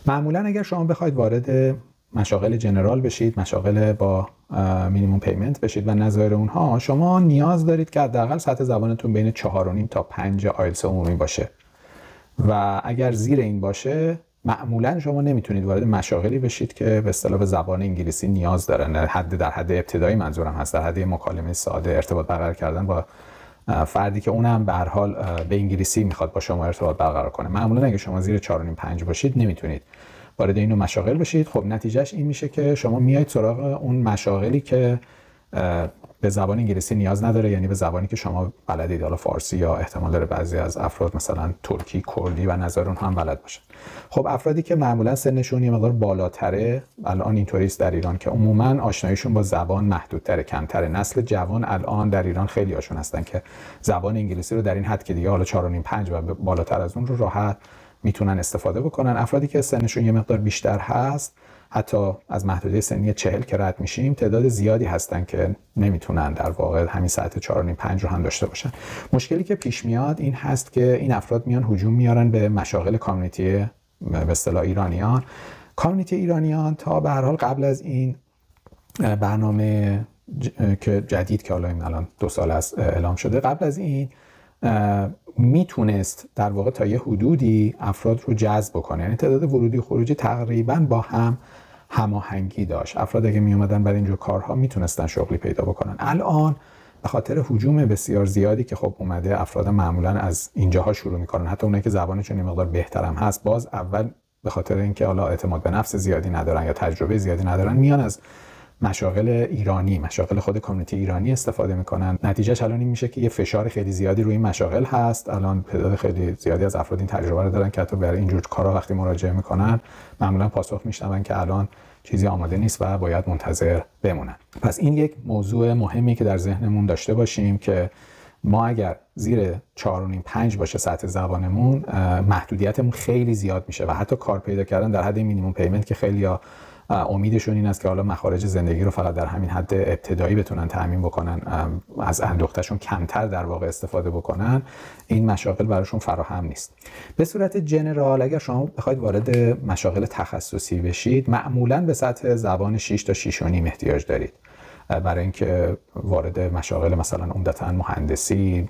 معمولا اگر شما بخواید وارد مشاغل جنرال بشید، مشاغل با مینیمم پیمنت بشید و نظایر اونها، شما نیاز دارید که حداقل سطح زبانتون بین 4.5 تا 5 آیلتس عمومی باشه و اگر زیر این باشه معمولا شما نمیتونید وارد مشاغلی بشید که به اصطلاح به زبان انگلیسی نیاز دارن. در حد ابتدایی منظورم هست، در حد مکالمه ساده، ارتباط برقرار کردن با فردی که اونم به هر حال به انگلیسی میخواد با شما ارتباط برقرار کنه. معمولا اگه شما زیر 4.5 5 باشید نمیتونید وارد این مشاغل بشید. خب نتیجهش این میشه که شما میایید سراغ اون مشاغلی که به زبان انگلیسی نیاز نداره، یعنی به زبانی که شما بلدید، حالا فارسی یا احتمال داره بعضی از افراد مثلا ترکی، کردی و نظایر اونها هم بلد باشن. خب افرادی که معمولا سنشون یه مقدار بالاتره، الان اینطوری است در ایران که عموما آشناییشون با زبان محدودتره، کمتره. نسل جوان الان در ایران خیلی هاشون هستن که زبان انگلیسی رو در این حد که دیگه حالا 4.5 5 و بالاتر از اون رو راحت میتونن استفاده بکنن. افرادی که سنشون یه مقدار بیشتر هست، حتی از محدوده سنی 40 که رد میشیم، تعداد زیادی هستن که نمیتونن در واقع همین سطح 4.5 5 رو هم داشته باشن. مشکلی که پیش میاد این هست که این افراد میان هجوم میارن به مشاغل کامیونیتی به اصطلاح ایرانیان. کامیونیتی ایرانیان تا به هر حال قبل از این برنامه که جدید که حالا الان 2 سال است اعلام شده، قبل از این میتونست در واقع تا یه حدودی افراد رو جذب بکنه، یعنی تعداد ورودی خروجی تقریبا با هم هماهنگی داشت. افراد اگه می اومدن برای اینجور کارها میتونستن شغلی پیدا بکنن. الان به خاطر هجوم بسیار زیادی که خب اومده، افراد معمولا از اینجاها شروع میکنن، حتی اونایی که زبانشون یه مقدار بهترم هست، باز اول به خاطر اینکه حالا اعتماد به نفس زیادی ندارن یا تجربه زیادی ندارن، میان از مشاغل ایرانی، مشاغل خود کامیونیتی ایرانی استفاده میکنن. نتیجهش الان این میشه که یه فشار خیلی زیادی روی این مشاغل هست. الان تعداد خیلی زیادی از افراد این تجربه رو دارن که حتی برای اینجور کارا وقتی مراجعه میکنن معمولا پاسخ میشنون که الان چیزی آماده نیست و باید منتظر بمونن. پس این یک موضوع مهمی که در ذهنمون داشته باشیم که ما اگر زیر 4.5 5 باشه سطح زبانمون، محدودیتمون خیلی زیاد میشه و حتی کار پیدا کردن در حد مینیمم پیمنت که خیلی‌ها امیدشون این است که حالا مخارج زندگی رو فقط در همین حد ابتدایی بتونن تامین بکنن، از اندوختشون کمتر در واقع استفاده بکنن، این مشاغل براشون فراهم نیست. به صورت جنرال اگر شما بخواید وارد مشاغل تخصصی بشید، معمولاً به سطح زبان 6 تا 6.5 احتیاج دارید برای اینکه وارد مشاغل مثلا عمدتاً مهندسی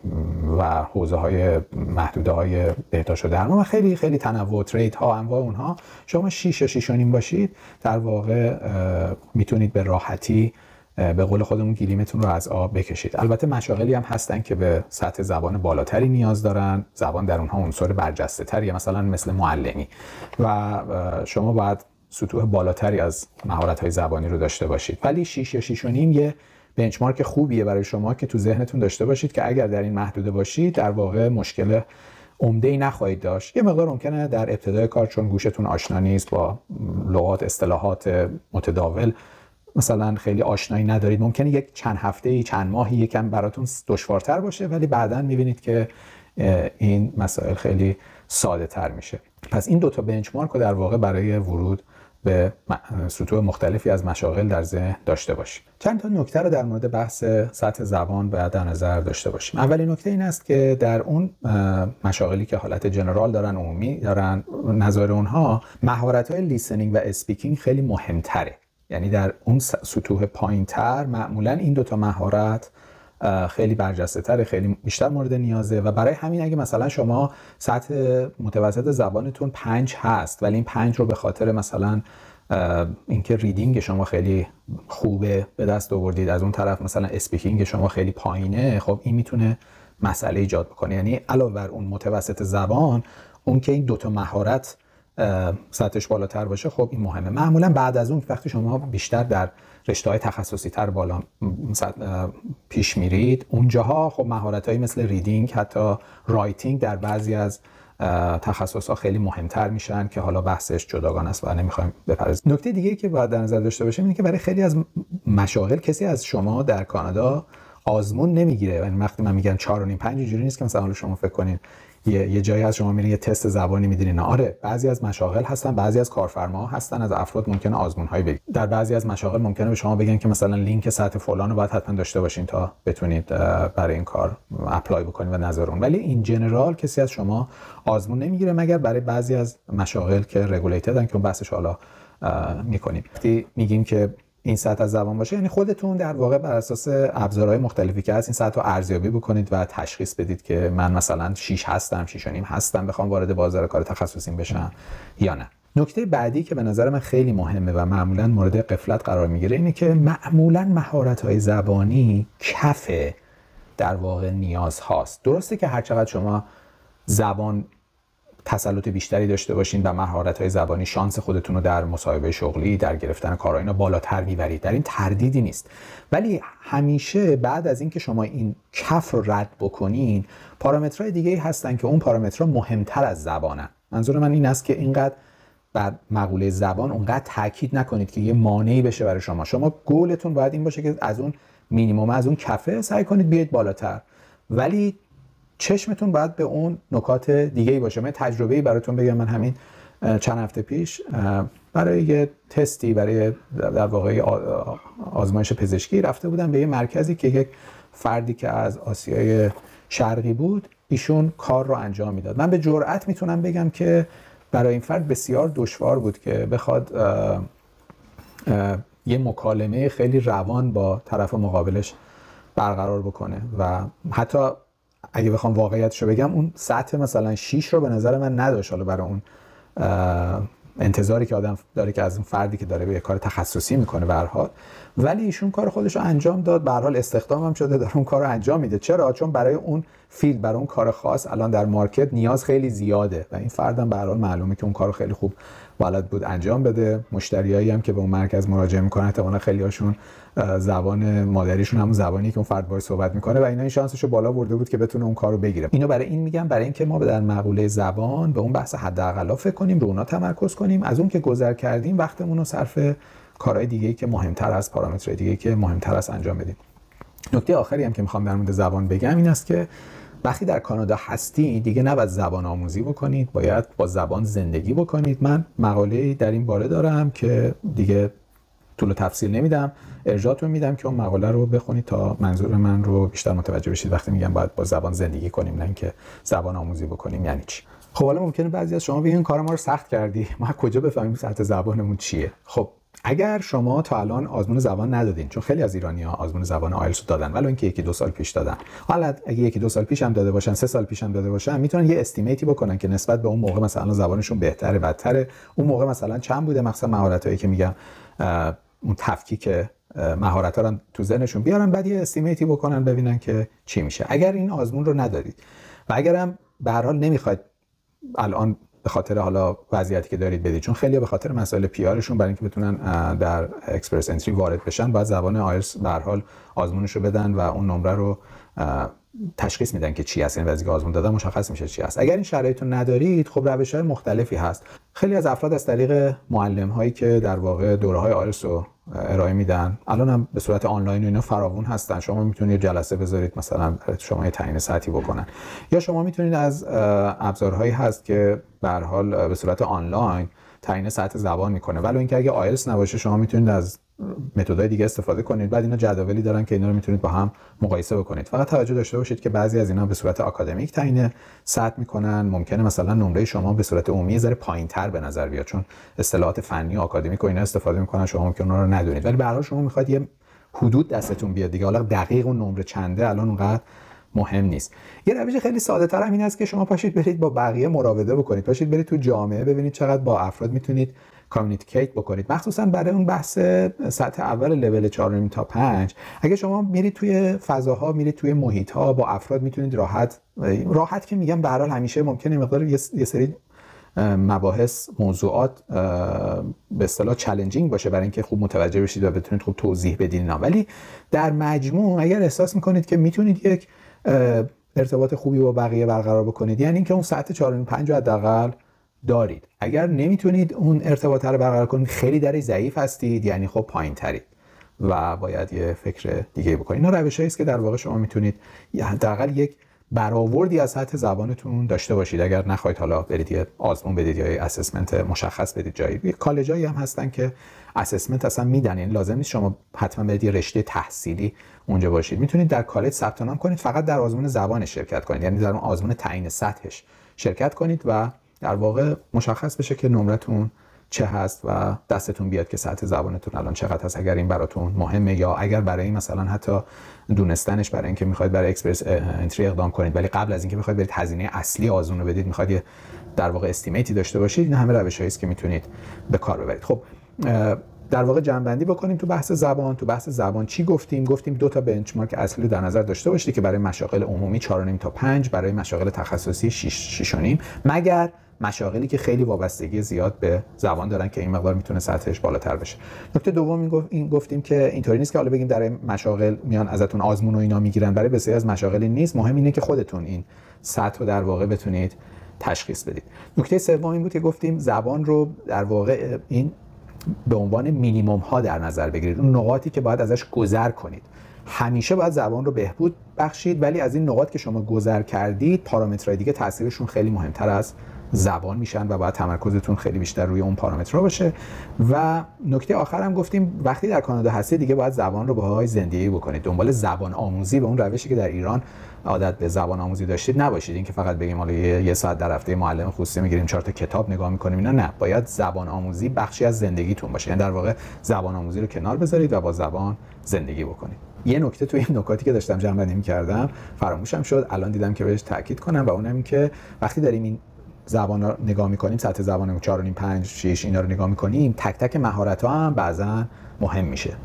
و حوزه‌های محدوده‌های بهداشت و درمان و خیلی خیلی تنوع ترید ها انواع اونها، شما 6 یا 6.5 باشید، در واقع میتونید به راحتی به قول خودمون گلیمتون رو از آب بکشید. البته مشاغلی هم هستن که به سطح زبان بالاتری نیاز دارن، زبان در اونها عنصر برجسته تریه، مثلا مثل معلمی، و شما باید سطوح بالاتری از مهارت‌های زبانی رو داشته باشید. ولی 6 یا 6.5 یه بنچمارک خوبیه برای شما که تو ذهنتون داشته باشید که اگر در این محدوده باشید در واقع مشکل عمده‌ای نخواهید داشت. یه مقدار ممکنه در ابتدای کار چون گوشتون آشنا نیست با لغات، اصطلاحات متداول، مثلا خیلی آشنایی ندارید، ممکنه یک چند هفته‌ای، چند ماهی یکم براتون دشوارتر باشه، ولی بعداً می‌بینید که این مسائل خیلی ساده‌تر میشه. پس این 2 تا بنچمارک رو در واقع برای ورود به سطوح مختلفی از مشاغل در ذهن داشته باشیم. چند تا نکته رو در مورد بحث سطح زبان باید در نظر داشته باشیم. اولین نکته این است که در اون مشاغلی که حالت جنرال دارن، عمومی دارن، نظر اونها مهارت‌های لیسنینگ و اسپیکینگ خیلی مهم‌تره. یعنی در اون سطوح پایین‌تر معمولاً این 2 تا مهارت خیلی برجسته تره، خیلی بیشتر مورد نیازه و برای همین اگه مثلا شما سطح متوسط زبانتون 5 هست ولی این 5 رو به خاطر مثلا اینکه ریدینگ شما خیلی خوبه به دست آوردید، از اون طرف مثلا اسپیکینگ شما خیلی پایینه، خب این میتونه مسئله ایجاد بکنه. یعنی علاوه بر اون متوسط زبان، اون که این 2 تا مهارت سطحش بالاتر باشه، خب این مهمه. معمولا بعد از اون وقتی شما بیشتر در رشته‌های تخصصی تر بالا پیش میرید، اونجاها خب مهارت‌هایی مثل ریدینگ، حتی رایتینگ در بعضی از تخصص‌ها خیلی مهمتر میشن که حالا بحثش جداگانه است و نمیخوایم بپردازیم. نکته دیگه که باید در نظر داشته باشیم اینه که برای خیلی از مشاغل کسی از شما در کانادا آزمون نمیگیره. یعنی وقتی من میگم 4.5 5 اینجوری نیست که مثلا شما فکر کنین یه جایی از شما میرین یه تست زبانی میدین. آره بعضی از مشاغل هستن، بعضی از کارفرماها هستن، از افراد ممکنه آزمون‌هایی بگیرن. در بعضی از مشاغل ممکنه به شما بگن که مثلا لینک سطح فلان رو باید حتما داشته باشین تا بتونید برای این کار اپلای بکنید و نظر اون. ولی این جنرال کسی از شما آزمون نمیگیره مگر برای بعضی از مشاغل که رگولیتدن که اون بحثش حالا میکنیم. وقتی میگیم که این سطح از زبان باشه یعنی خودتون در واقع بر اساس ابزارهای مختلفی که هست این سطح رو ارزیابی بکنید و تشخیص بدید که من مثلا 6 هستم، 6.5 هستم، بخوام وارد بازار کار تخصصیم بشم یا نه. نکته بعدی که به نظر من خیلی مهمه و معمولا مورد غفلت قرار میگیره اینه که معمولا مهارت‌های زبانی کف در واقع نیاز هاست. درسته که هر چقدر شما زبان تسلط بیشتری داشته باشین و مهارت‌های زبانی شانس خودتون رو در مصاحبه شغلی، در گرفتن کارها اینا بالاتر میبرید، در این تردیدی نیست. ولی همیشه بعد از اینکه شما این کف رو رد بکنین پارامترهای دیگه‌ای هستن که اون پارامترها مهمتر از زبانن. منظور من این است که اینقدر بر مقوله زبان اونقدر تاکید نکنید که یه مانعی بشه برای شما. شما گولتون باید این باشه که از اون مینیمم، از اون کفه سعی کنید بیاید بالاتر، ولی چشمتون باید به اون نکات دیگه‌ای باشه. من تجربه‌ای براتون بگم. من همین چند هفته پیش برای یه تستی، برای در واقع آزمایش پزشکی رفته بودم به یه مرکزی که یک فردی که از آسیای شرقی بود ایشون کار رو انجام میداد. من به جرئت میتونم بگم که برای این فرد بسیار دشوار بود که بخواد یه مکالمه خیلی روان با طرف مقابلش برقرار بکنه و حتی اگه بخوام واقعیتش رو بگم اون سطح مثلا 6 رو به نظر من نداشت حالا برای اون انتظاری که آدم داره که از اون فردی که داره به کار تخصصی میکنه به هر حال. ولی ایشون کار خودش رو انجام داد، به هر حال استخدام هم شده، داره اون کار رو انجام میده. چرا؟ چون برای اون فیلد، برای اون کار خاص الان در مارکت نیاز خیلی زیاده و این فردم به هر حال معلومه که اون کارو خیلی خوب بلد بود انجام بده. مشتریایی هم که به اون مرکز مراجعه میکنن احتمالاً خیلی هاشون زبان مادریشون همون زبانی که اون فرد باهاش صحبت میکنه و اینا این شانسشو بالا برده بود که بتونه اون کارو بگیره. اینو برای این میگم، برای اینکه ما در مقوله زبان به اون بحث حداقل فکر کنیم، رو اونها تمرکز کنیم، از اون که گذر کردیم وقتمون رو صرف کارهای دیگه‌ای که مهمتر از پارامترهای دیگه‌ای که مهمتر است انجام بدیم. نکته آخری هم که میخوام در مورد زبان بگم این است که وقتی در کانادا هستی دیگه نباید زبان آموزی بکنید، باید با زبان زندگی بکنید. من مقاله‌ای در این باره دارم که دیگه طول و تفصیل نمیدم، ارجاعتون میدم که اون مقاله رو بخونید تا منظور من رو بیشتر متوجه بشید وقتی میگم باید با زبان زندگی کنیم، نه اینکه زبان آموزی بکنیم یعنی چی. خب حالا ممکنه بعضی از شما بگین کار ما رو سخت کردی، ما کجا بفهمیم سطح زبانمون چیه؟ خب اگر شما تا الان آزمون زبان ندادین، چون خیلی از ایرانی‌ها آزمون زبان آیلتس رو دادن ولو اینکه 1-2 سال پیش دادن، حالا اگه 1-2 سال پیش هم داده باشن، 3 سال پیش هم داده باشن، میتونن یه استیمیتی بکنن که نسبت به اون موقع مثلا زبانشون بهتره بدتره، اون موقع مثلا چند بوده، مثلا مهارتایی که میگم اون تفکیک مهارت‌ها رو تو ذهنشون بیارن، بعد یه استیمیتی بکنن ببینن که چی میشه. اگر این آزمون رو ندادید و اگرم به هر حال نمیخواید الان به خاطر حالا وضعیتی که دارید بدید، چون خیلی به خاطر مسائل پیارشون برای اینکه بتونن در اکسپرس انتری وارد بشن باید زبان آیلتس به هر حال آزمونش رو بدن و اون نمره رو تشخیص میدن که چی هست، این وضعیت آزمون دادن مشخص میشه چی هست. اگر این شرایط رو ندارید خب روش‌های مختلفی هست. خیلی از افراد از طریق معلم‌هایی که در واقع دوره‌های آیلتس رو ارائه میدن، الان هم به صورت آنلاین و اینا فراوون هستن، شما میتونید جلسه بذارید مثلا شما یه تعیین ساعتی بکنن، یا شما میتونید از ابزارهایی هست که به هر حال به صورت آنلاین تعیین ساعت زبان میکنه، ولی اینکه اگه آیلتس نباشه شما میتونید از متدهای دیگه استفاده کنید. بعد اینا جداولی دارن که اینا رو میتونید با هم مقایسه بکنید. فقط توجه داشته باشید که بعضی از اینا به صورت آکادمیک تعیین ساعت میکنن، ممکنه مثلا نمره شما به صورت عمومی ذره پایینتر به نظر بیاد چون اصطلاحات فنی و آکادمیک و اینا استفاده میکنن، شما ممکنه اونها رو ندونید، ولی به هر حال شما میخواید یه حدود دستتون بیاد دیگه. حالا دقیق اون نمره چنده الان اونقدر مهم نیست. یه روش خیلی ساده تر هم این است که شما پاشید برید با بقیه مراوده بکنید، پاشید برید تو جامعه ببینید چقدر با افراد میتونید کامیونیکیت بکنید، مخصوصا برای اون بحث سطح اول لول 4.5 تا 5. اگه شما میرید توی فضاها، میرید توی محیط‌ها با افراد میتونید راحت که میگم به هر حال همیشه ممکنه مقدار یه سری مباحث موضوعات به اصطلاح چالنجینگ باشه برای اینکه خوب متوجه بشید و بتونید خوب توضیح بدین، ولی در مجموع اگر احساس میکنید که میتونید یک ارتباط خوبی با بقیه برقرار بکنید، یعنی اینکه اون سطح 4.5 رو حداقل دارید. اگر نمیتونید اون ارتباط رو برقرار کنید، خیلی در ضعیف هستید، یعنی خب پایین‌ترید و باید یه فکر دیگه بکنید. اینا روشایی است که در واقع شما میتونید حداقل یک برآوردی از سطح زبانتون داشته باشید. اگر نخواهید حالا برید یه آزمون بدید یا اسسمنت مشخص بدید جایی، کالجایی هم هستن که اسسمنت اصلا میدن، یعنی لازم نیست شما حتما برید یه رشته تحصیلی اونجا باشید، میتونید در کالج ثبت نام کنید، فقط در آزمون زبان شرکت کنید، یعنی در اون آزمون تعیین سطحش شرکت کنید و در واقع مشخص بشه که نمرتون چه هست و دستتون بیاد که سطح زبانتون الان چقدر هست، اگر این براتون مهمه، یا اگر برای مثلا حتی دونستنش برای اینکه میخواید برای اکسپرس انتری اقدام کنید ولی قبل از اینکه بخواید برید هزینه اصلی آزمون رو بدید میخواید در واقع استیمیتی داشته باشید، این همه روش‌هایی است که میتونید به کار ببرید. خب در واقع جمع‌بندی بکنیم تو بحث زبان. تو بحث زبان چی گفتیم؟ گفتیم دو تا بنچمارک اصلی رو در نظر داشته باشید که برای مشاغل عمومی 4.5 تا 5، برای مشاغل تخصصی 6.5، مگر مشاغلی که خیلی وابستگی زیاد به زبان دارن که این مقدار میتونه سطحش بالاتر بشه. نکته دوم این گفتیم که اینطوری نیست که حالا بگیم در مشاغل میان ازتون آزمون و اینا میگیرن، برای بسیاری از مشاغل نیست، مهم اینه که خودتون این سطح رو در واقع بتونید تشخیص بدید. نکته سوم این بود که گفتیم زبان رو در واقع این به عنوان مینیمم ها در نظر بگیرید، اون نقاطی که باید ازش گذر کنید. همیشه باید زبان رو بهبود بخشید، ولی از این نقاط که شما گذر کردید پارامترهای دیگه تاثیرشون خیلی مهمتر از زبان میشن و باید تمرکزتون خیلی بیشتر روی اون پارامترها باشه. و نکته آخر هم گفتیم وقتی در کانادا هستید دیگه باید زبان رو باهاش زندگی بکنید، دنبال زبان آموزی به اون روشی که در ایران عادت به زبان آموزی داشتید نباشید، اینکه فقط بگیم حالا یه ساعت در هفته معلم خصوصی میگیریم 4 تا کتاب نگاه میکنیم اینا، نه، باید زبان آموزی بخشی از زندگیتون باشه، یعنی در واقع زبان آموزی رو کنار بذارید و با زبان زندگی بکنید. یه نکته توی این نکاتی که داشتم جمع‌بندی می‌کردم فراموشم شد، الان دیدم که بهش تاکید کنم، و اونم این که وقتی داریم این زبان رو نگاه می‌کنیم، سطح زبان 4.5 5 6 اینا رو نگاه می‌کنیم، تک تک مهارت‌ها هم بعضا مهم میشه.